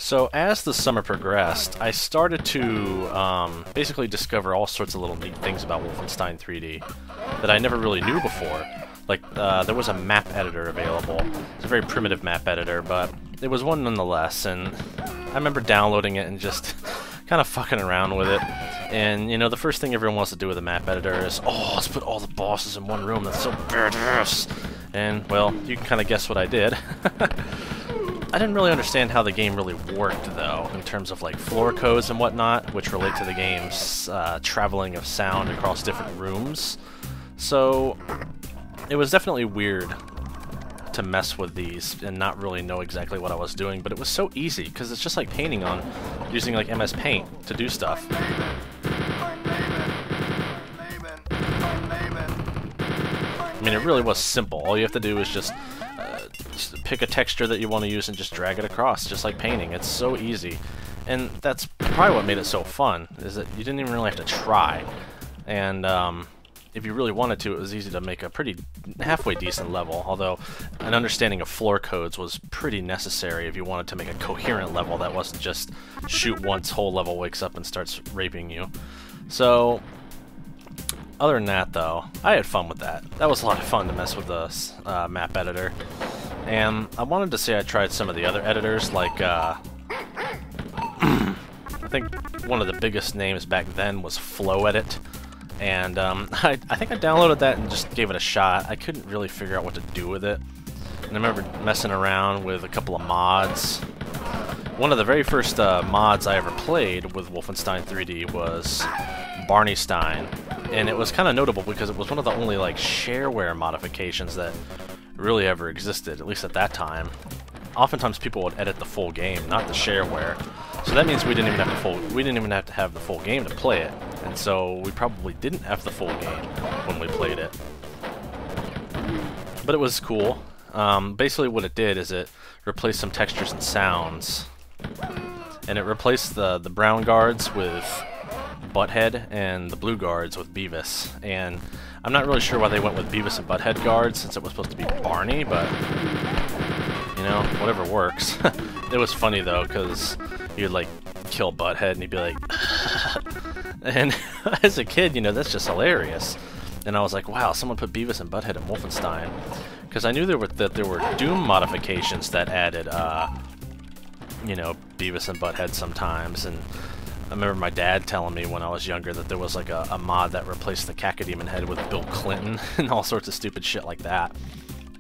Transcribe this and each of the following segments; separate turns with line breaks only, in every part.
So as the summer progressed, I started to basically discover all sorts of little neat things about Wolfenstein 3D that I never really knew before. Like, there was a map editor available. It's a very primitive map editor, but it was one nonetheless, and I remember downloading it and just kind of fucking around with it. And, you know, the first thing everyone wants to do with a map editor is, oh, let's put all the bosses in one room, that's so badass! And, well, you can kind of guess what I did. I didn't really understand how the game really worked, though, in terms of, like, floor codes and whatnot, which relate to the game's traveling of sound across different rooms. So, it was definitely weird to mess with these and not really know exactly what I was doing, but it was so easy, because it's just like painting on using, like, MS Paint to do stuff. I mean, it really was simple. All you have to do is just pick a texture that you want to use and just drag it across, just like painting. It's so easy. And that's probably what made it so fun, is that you didn't even really have to try. And if you really wanted to, it was easy to make a pretty halfway decent level, although an understanding of floor codes was pretty necessary if you wanted to make a coherent level that wasn't just shoot once, whole level wakes up and starts raping you. So, other than that, though, I had fun with that. That was a lot of fun to mess with the map editor. And I wanted to say I tried some of the other editors, like, I think one of the biggest names back then was FlowEdit. And I think I downloaded that and just gave it a shot. I couldn't really figure out what to do with it. And I remember messing around with a couple of mods. One of the very first mods I ever played with Wolfenstein 3D was Barneystine. And it was kind of notable because it was one of the only, like, shareware modifications that really ever existed, at least at that time. Oftentimes people would edit the full game, not the shareware. So that means we didn't even have to have the full game to play it. And so we probably didn't have the full game when we played it. But it was cool. Basically what it did is it replaced some textures and sounds. And it replaced the brown guards with Butthead and the blue guards with Beavis. And I'm not really sure why they went with Beavis and Butthead guards, since it was supposed to be Barney, but, you know, whatever works. It was funny, though, because you'd, like, kill Butthead and he'd be like, and as a kid, you know, that's just hilarious. And I was like, wow, someone put Beavis and Butthead in Wolfenstein. Because I knew there were Doom modifications that added, you know, Beavis and Butthead sometimes. And I remember my dad telling me when I was younger that there was, like, a mod that replaced the Cacodemon head with Bill Clinton and all sorts of stupid shit like that.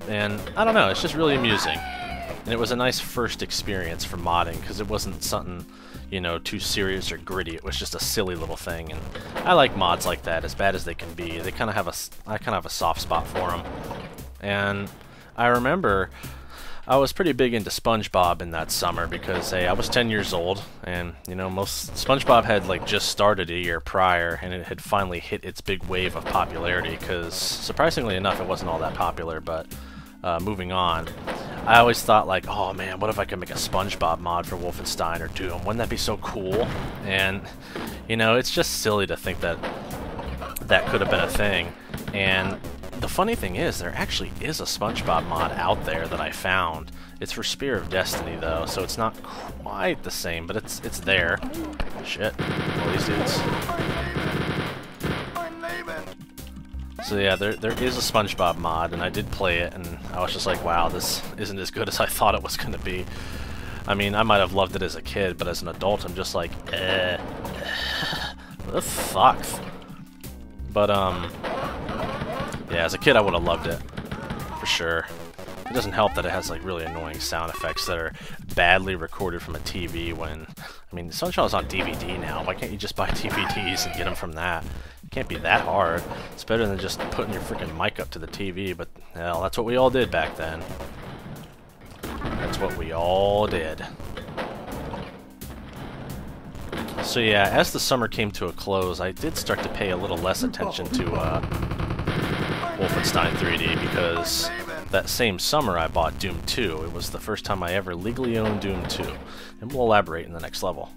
And I don't know, it's just really amusing. And it was a nice first experience for modding, because it wasn't something, you know, too serious or gritty. It was just a silly little thing, and I like mods like that, as bad as they can be. They kind of have I kind of have a soft spot for them. And I remember I was pretty big into SpongeBob in that summer, because, hey, I was 10 years old, and, you know, SpongeBob had, like, just started a year prior, and it had finally hit its big wave of popularity, because, surprisingly enough, it wasn't all that popular, but moving on. I always thought, like, oh man, what if I could make a SpongeBob mod for Wolfenstein or Doom? Wouldn't that be so cool? And, you know, it's just silly to think that that could have been a thing. And the funny thing is, there actually is a SpongeBob mod out there that I found. It's for Spear of Destiny, though, so it's not quite the same, but it's there. Shit. All these dudes. So yeah, there is a SpongeBob mod, and I did play it, and I was just like, wow, this isn't as good as I thought it was going to be. I mean, I might have loved it as a kid, but as an adult, I'm just like, what the fuck? But, yeah, as a kid, I would have loved it, for sure. It doesn't help that it has, like, really annoying sound effects that are badly recorded from a TV when, I mean, Sunshine's on DVD now. Why can't you just buy DVDs and get them from that? It can't be that hard. It's better than just putting your freaking mic up to the TV, but, hell, that's what we all did back then. That's what we all did. So yeah, as the summer came to a close, I did start to pay a little less attention to Wolfenstein 3D, because that same summer I bought Doom 2. It was the first time I ever legally owned Doom 2. And we'll elaborate in the next level.